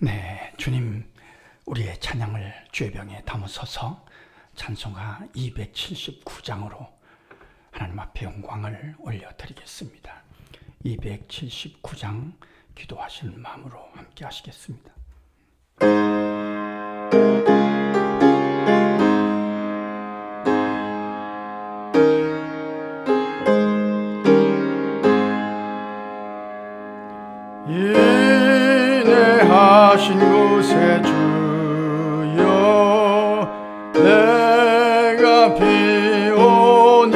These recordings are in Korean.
네, 주님, 우리의 찬양을 죄병에 담으소서. 찬송가 279장으로 하나님 앞에 영광을 올려드리겠습니다. 279장 기도하실 마음으로 함께 하시겠습니다. 인내하신 곳에 주여 내가 비오니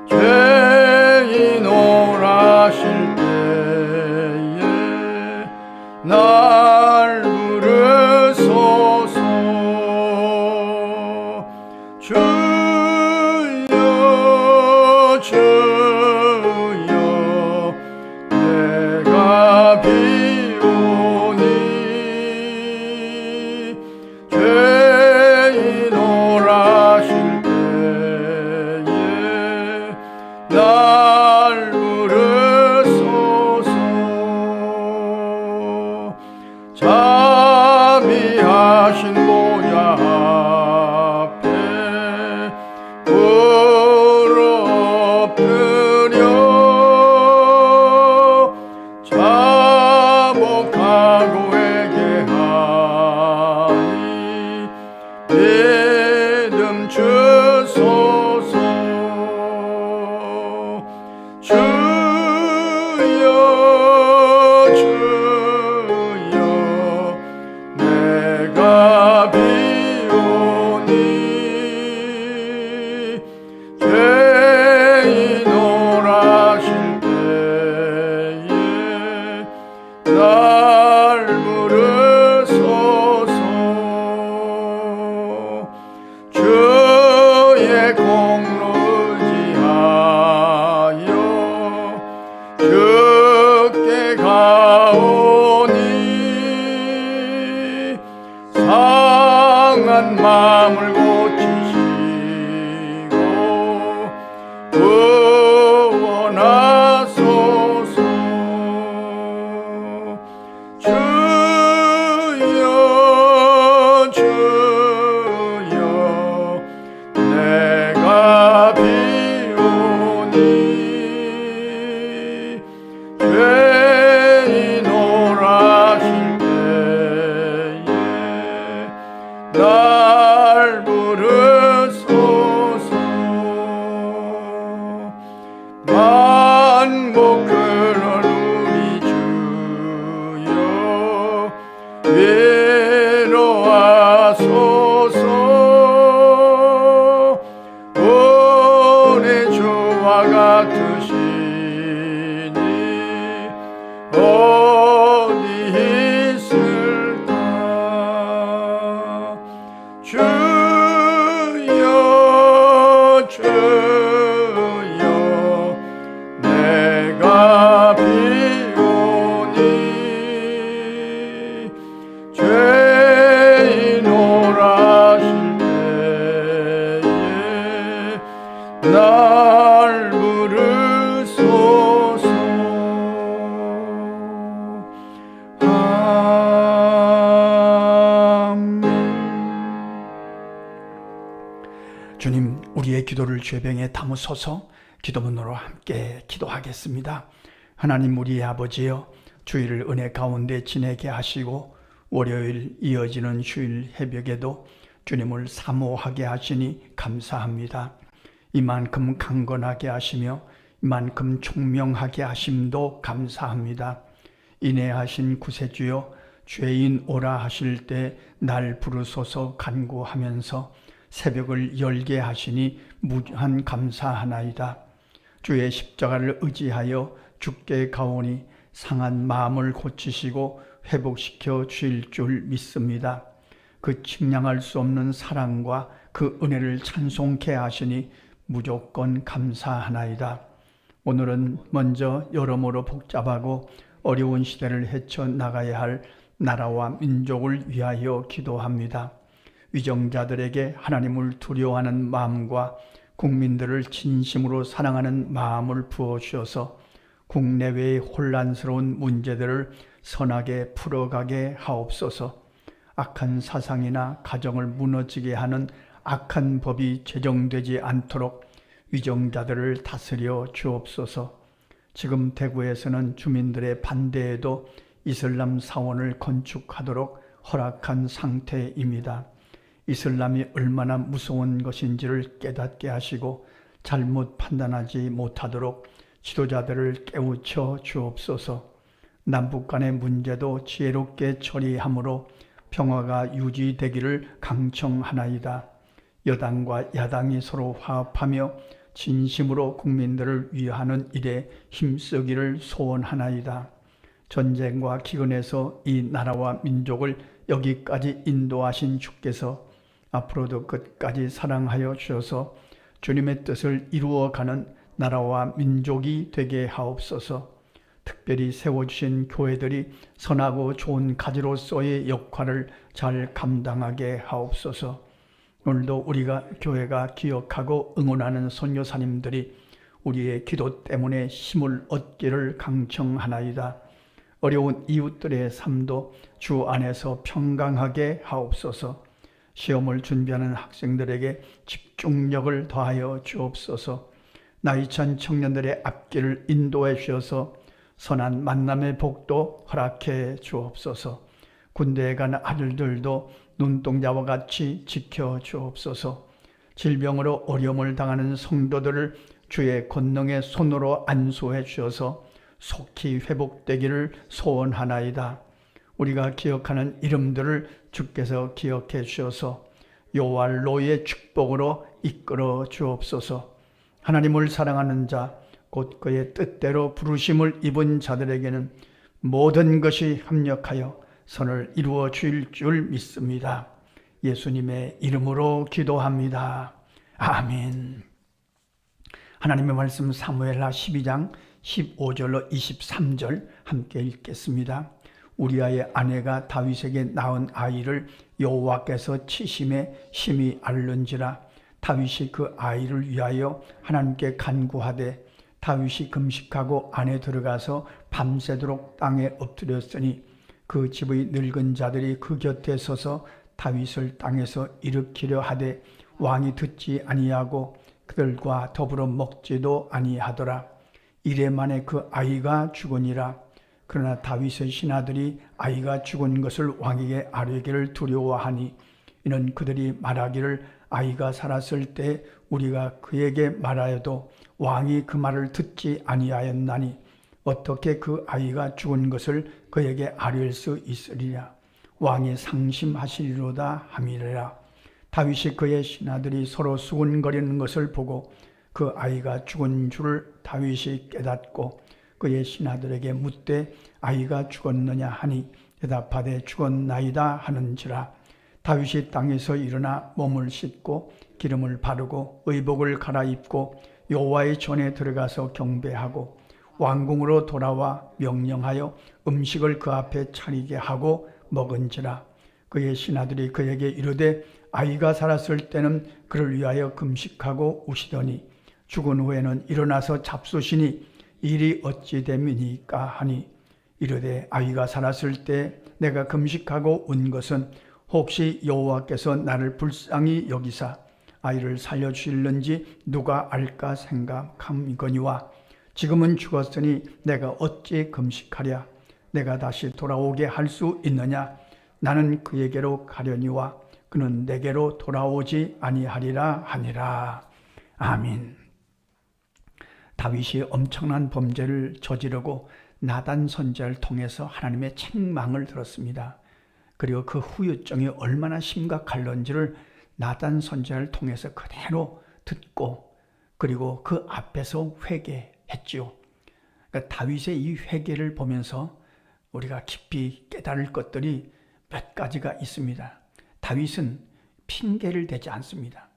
죄인 오라실 때에 날 부르소서. 주여 주여 내가 비오니 죄인 오라실 때에 날 부르소서. 자비하신 보좌 앞에 엎드려 자복하고 회개하니 믿음 주소서. 주여 주여 내가 비오니 죄인 오라실 때에 날 부르소서. 주의 공로 의지하여 주께 가오니 상한 마음을 고치시고 구원하소서. 주여 주여 내가 비오니 죄인 오라실 때에 날 부르소서. 만복 그런 우리 주여 위로하소서. 우리 주와 같으시니 어디 있을까. 주여 주여 내가 비오니 죄인 오라실 때에 날 부르소서. 아멘. 주님, 우리의 기도를 죄병에 담으소서. 기도문으로 함께 기도하겠습니다. 하나님, 우리의 아버지여, 주일을 은혜 가운데 지내게 하시고 월요일 이어지는 휴일 새벽에도 주님을 사모하게 하시니 감사합니다. 이만큼 강건하게 하시며 이만큼 총명하게 하심도 감사합니다. 인애하신 구세주여, 죄인 오라 하실 때 날 부르소서 간구하면서 새벽을 열게 하시니 무한 감사하나이다. 주의 십자가를 의지하여 주께 가오니 상한 마음을 고치시고 회복시켜 주실 줄 믿습니다. 그 측량할 수 없는 사랑과 그 은혜를 찬송케 하시니 무조건 감사하나이다. 오늘은 먼저 여러모로 복잡하고 어려운 시대를 헤쳐나가야 할 나라와 민족을 위하여 기도합니다. 위정자들에게 하나님을 두려워하는 마음과 국민들을 진심으로 사랑하는 마음을 부어주셔서 국내외의 혼란스러운 문제들을 선하게 풀어가게 하옵소서. 악한 사상이나 가정을 무너지게 하는 악한 법이 제정되지 않도록 위정자들을 다스려 주옵소서. 지금 대구에서는 주민들의 반대에도 이슬람 사원을 건축하도록 허락한 상태입니다. 이슬람이 얼마나 무서운 것인지를 깨닫게 하시고 잘못 판단하지 못하도록 지도자들을 깨우쳐 주옵소서. 남북 간의 문제도 지혜롭게 처리함으로 평화가 유지되기를 강청하나이다. 여당과 야당이 서로 화합하며 진심으로 국민들을 위하는 일에 힘쓰기를 소원하나이다. 전쟁과 기근에서 이 나라와 민족을 여기까지 인도하신 주께서 앞으로도 끝까지 사랑하여 주셔서 주님의 뜻을 이루어가는 나라와 민족이 되게 하옵소서. 특별히 세워주신 교회들이 선하고 좋은 가지로서의 역할을 잘 감당하게 하옵소서. 오늘도 우리가 교회가 기억하고 응원하는 선교사님들이 우리의 기도 때문에 힘을 얻기를 강청하나이다. 어려운 이웃들의 삶도 주 안에서 평강하게 하옵소서. 시험을 준비하는 학생들에게 집중력을 더하여 주옵소서. 나이찬 청년들의 앞길을 인도해 주셔서 선한 만남의 복도 허락해 주옵소서. 군대에 가는 아들들도 눈동자와 같이 지켜 주옵소서. 질병으로 어려움을 당하는 성도들을 주의 권능의 손으로 안수해 주셔서 속히 회복되기를 소원하나이다. 우리가 기억하는 이름들을 주께서 기억해 주셔서 요알로의 축복으로 이끌어 주옵소서. 하나님을 사랑하는 자, 곧 그의 뜻대로 부르심을 입은 자들에게는 모든 것이 합력하여 선을 이루어 주일 줄 믿습니다. 예수님의 이름으로 기도합니다. 아멘. 하나님의 말씀 사무엘하 12장 15절로 23절 함께 읽겠습니다. 우리아의 아내가 다윗에게 낳은 아이를 여호와께서 치심에 심히 앓는지라. 다윗이 그 아이를 위하여 하나님께 간구하되 다윗이 금식하고 안에 들어가서 밤새도록 땅에 엎드렸으니 그 집의 늙은 자들이 그 곁에 서서 다윗을 땅에서 일으키려 하되 왕이 듣지 아니하고 그들과 더불어 먹지도 아니하더라. 이래 만에 그 아이가 죽으니라. 그러나 다윗의 신하들이 아이가 죽은 것을 왕에게 아뢰기를 두려워하니 이는 그들이 말하기를 아이가 살았을 때 우리가 그에게 말하여도 왕이 그 말을 듣지 아니하였나니 어떻게 그 아이가 죽은 것을 그에게 아뢰일 수 있으리냐. 왕이 상심하시리로다 함이라. 다윗이 그의 신하들이 서로 수군거리는 것을 보고 그 아이가 죽은 줄을 다윗이 깨닫고 그의 신하들에게 묻되 아이가 죽었느냐 하니 대답하되 죽었나이다 하는지라. 다윗이 땅에서 일어나 몸을 씻고 기름을 바르고 의복을 갈아입고 여호와의 전에 들어가서 경배하고 왕궁으로 돌아와 명령하여 음식을 그 앞에 차리게 하고 먹은지라. 그의 신하들이 그에게 이르되 아이가 살았을 때는 그를 위하여 금식하고 우시더니 죽은 후에는 일어나서 잡수시니 일이 어찌 됨이니까 하니 이르되 아이가 살았을 때 내가 금식하고 운 것은 혹시 여호와께서 나를 불쌍히 여기사 아이를 살려주실는지 누가 알까 생각함이거니와 지금은 죽었으니 내가 어찌 금식하랴. 내가 다시 돌아오게 할 수 있느냐. 나는 그에게로 가려니와 그는 내게로 돌아오지 아니하리라 하니라. 아멘. 다윗이 엄청난 범죄를 저지르고 나단 선지자를 통해서 하나님의 책망을 들었습니다. 그리고 그 후유증이 얼마나 심각할런지를 나단 선지자를 통해서 그대로 듣고 그리고 그 앞에서 회개했지요. 그러니까 다윗의 이 회개를 보면서 우리가 깊이 깨달을 것들이 몇 가지가 있습니다. 다윗은 핑계를 대지 않습니다.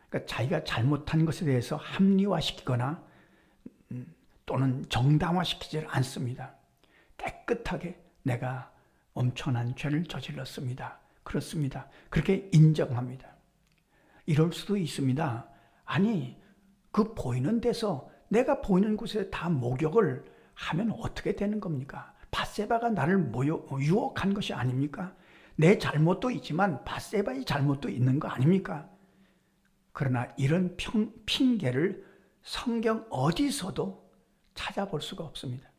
그러니까 자기가 잘못한 것에 대해서 합리화시키거나 또는 정당화시키지 않습니다. 깨끗하게 내가 엄청난 죄를 저질렀습니다. 그렇습니다. 그렇게 인정합니다. 이럴 수도 있습니다. 아니, 그 보이는 데서 내가 보이는 곳에 다 목욕을 하면 어떻게 되는 겁니까? 밧세바가 나를 유혹한 것이 아닙니까? 내 잘못도 있지만 밧세바의 잘못도 있는 거 아닙니까? 그러나 이런 핑계를 성경 어디서도 찾아볼 수가 없습니다.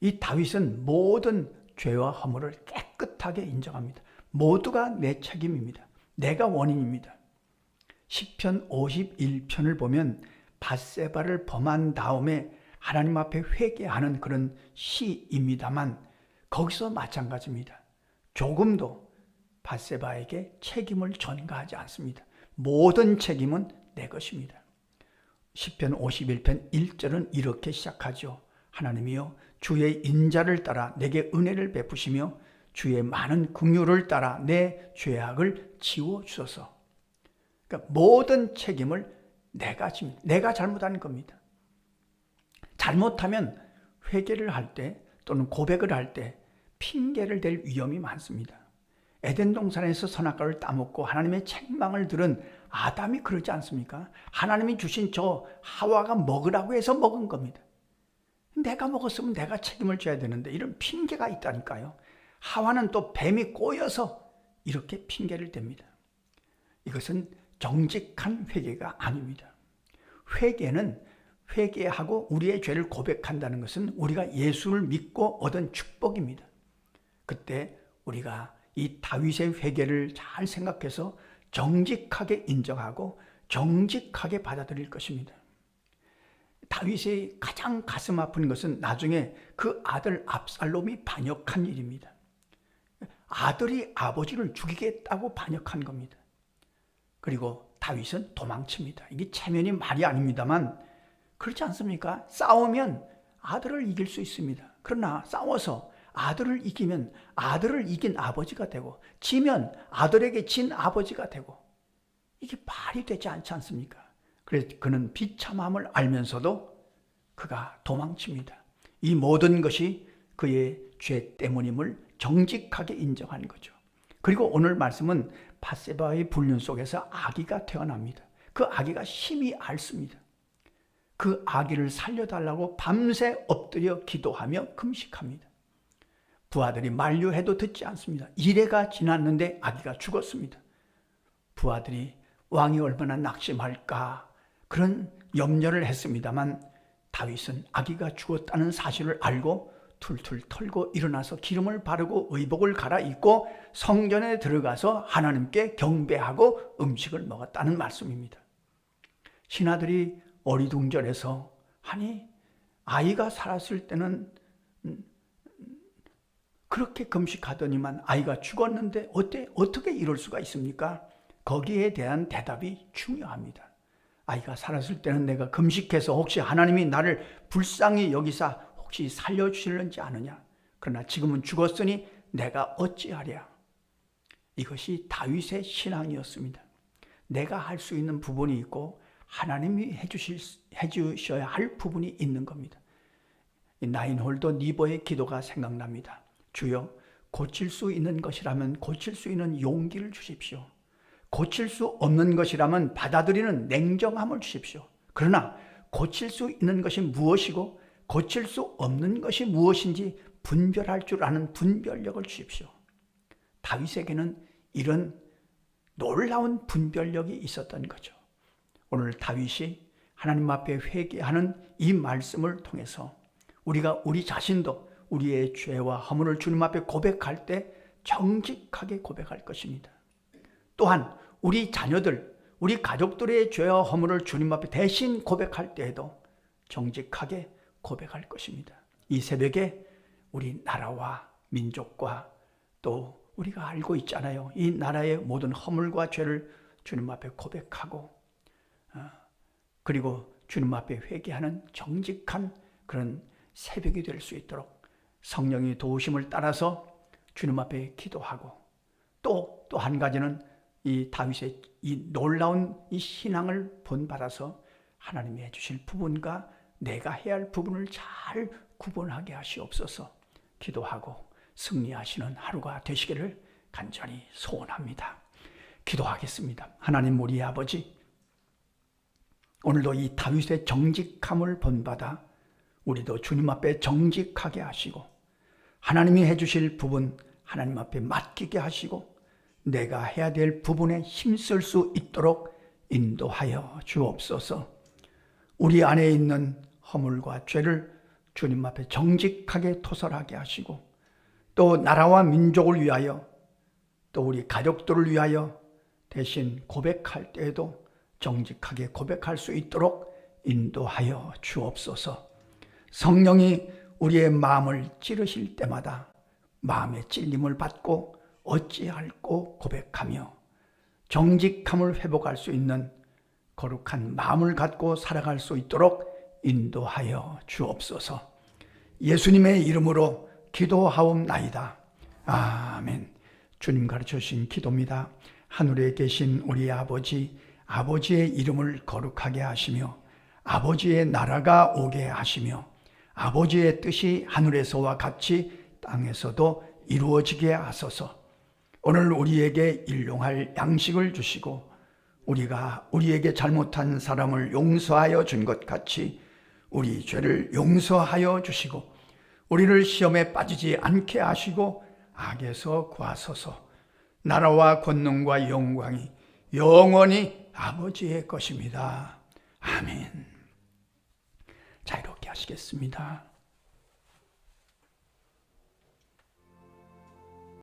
이 다윗은 모든 죄와 허물을 깨끗하게 인정합니다. 모두가 내 책임입니다. 내가 원인입니다. 시편 51편을 보면 밧세바를 범한 다음에 하나님 앞에 회개하는 그런 시입니다만 거기서 마찬가지입니다. 조금도 밧세바에게 책임을 전가하지 않습니다. 모든 책임은 내 것입니다. 시편 51편 1절은 이렇게 시작하죠. 하나님이여 주의 인자를 따라 내게 은혜를 베푸시며 주의 많은 긍휼을 따라 내 죄악을 지워주소서. 그러니까 모든 책임을 내가 집니다. 내가 잘못한 겁니다. 잘못하면 회개를 할 때 또는 고백을 할 때 핑계를 댈 위험이 많습니다. 에덴 동산에서 선악과를 따먹고 하나님의 책망을 들은 아담이 그러지 않습니까? 하나님이 주신 저 하와가 먹으라고 해서 먹은 겁니다. 내가 먹었으면 내가 책임을 져야 되는데 이런 핑계가 있다니까요. 하와는 또 뱀이 꼬여서 이렇게 핑계를 댑니다. 이것은 정직한 회개가 아닙니다. 회개는 회개하고 우리의 죄를 고백한다는 것은 우리가 예수를 믿고 얻은 축복입니다. 그때 우리가 이 다윗의 회개를 잘 생각해서 정직하게 인정하고 정직하게 받아들일 것입니다. 다윗의 가장 가슴 아픈 것은 나중에 그 아들 압살롬이 반역한 일입니다. 아들이 아버지를 죽이겠다고 반역한 겁니다. 그리고 다윗은 도망칩니다. 이게 체면이 말이 아닙니다만 그렇지 않습니까? 싸우면 아들을 이길 수 있습니다. 그러나 싸워서 아들을 이기면 아들을 이긴 아버지가 되고 지면 아들에게 진 아버지가 되고 이게 말이 되지 않지 않습니까? 그래서 그는 비참함을 알면서도 그가 도망칩니다. 이 모든 것이 그의 죄 때문임을 정직하게 인정하는 거죠. 그리고 오늘 말씀은 밧세바의 불륜 속에서 아기가 태어납니다. 그 아기가 심히 앓습니다. 그 아기를 살려달라고 밤새 엎드려 기도하며 금식합니다. 부하들이 만류해도 듣지 않습니다. 이래가 지났는데 아기가 죽었습니다. 부하들이 왕이 얼마나 낙심할까 그런 염려를 했습니다만 다윗은 아기가 죽었다는 사실을 알고 툴툴 털고 일어나서 기름을 바르고 의복을 갈아입고 성전에 들어가서 하나님께 경배하고 음식을 먹었다는 말씀입니다. 신하들이 어리둥절해서 아니 아이가 살았을 때는 그렇게 금식하더니만 아이가 죽었는데 어떻게 이럴 수가 있습니까? 거기에 대한 대답이 중요합니다. 아이가 살았을 때는 내가 금식해서 혹시 하나님이 나를 불쌍히 여기사 혹시 살려주실는지 아느냐? 그러나 지금은 죽었으니 내가 어찌하랴? 이것이 다윗의 신앙이었습니다. 내가 할 수 있는 부분이 있고 하나님이 해주셔야 할 부분이 있는 겁니다. 나인홀더 니버의 기도가 생각납니다. 주여 고칠 수 있는 것이라면 고칠 수 있는 용기를 주십시오. 고칠 수 없는 것이라면 받아들이는 냉정함을 주십시오. 그러나 고칠 수 있는 것이 무엇이고 고칠 수 없는 것이 무엇인지 분별할 줄 아는 분별력을 주십시오. 다윗에게는 이런 놀라운 분별력이 있었던 거죠. 오늘 다윗이 하나님 앞에 회개하는 이 말씀을 통해서 우리가 우리 자신도 우리의 죄와 허물을 주님 앞에 고백할 때 정직하게 고백할 것입니다. 또한 우리 자녀들, 우리 가족들의 죄와 허물을 주님 앞에 대신 고백할 때에도 정직하게 고백할 것입니다. 이 새벽에 우리 나라와 민족과 또 우리가 알고 있잖아요. 이 나라의 모든 허물과 죄를 주님 앞에 고백하고 그리고 주님 앞에 회개하는 정직한 그런 새벽이 될 수 있도록 성령의 도우심을 따라서 주님 앞에 기도하고 또 한 가지는 이 다윗의 이 놀라운 이 신앙을 본받아서 하나님이 해주실 부분과 내가 해야 할 부분을 잘 구분하게 하시옵소서. 기도하고 승리하시는 하루가 되시기를 간절히 소원합니다. 기도하겠습니다. 하나님 우리 아버지, 오늘도 이 다윗의 정직함을 본받아 우리도 주님 앞에 정직하게 하시고 하나님이 해주실 부분 하나님 앞에 맡기게 하시고 내가 해야 될 부분에 힘쓸 수 있도록 인도하여 주옵소서. 우리 안에 있는 허물과 죄를 주님 앞에 정직하게 토설하게 하시고 또 나라와 민족을 위하여 또 우리 가족들을 위하여 대신 고백할 때에도 정직하게 고백할 수 있도록 인도하여 주옵소서. 성령이 우리의 마음을 찌르실 때마다 마음의 찔림을 받고 어찌할꼬 고백하며 정직함을 회복할 수 있는 거룩한 마음을 갖고 살아갈 수 있도록 인도하여 주옵소서. 예수님의 이름으로 기도하옵나이다. 아멘. 주님 가르쳐 주신 기도입니다. 하늘에 계신 우리 아버지, 아버지의 이름을 거룩하게 하시며 아버지의 나라가 오게 하시며 아버지의 뜻이 하늘에서와 같이 땅에서도 이루어지게 하소서. 오늘 우리에게 일용할 양식을 주시고 우리가 우리에게 잘못한 사람을 용서하여 준 것 같이 우리 죄를 용서하여 주시고 우리를 시험에 빠지지 않게 하시고 악에서 구하소서. 나라와 권능과 영광이 영원히 아버지의 것입니다. 아멘. 자, 이렇게 하시겠습니다.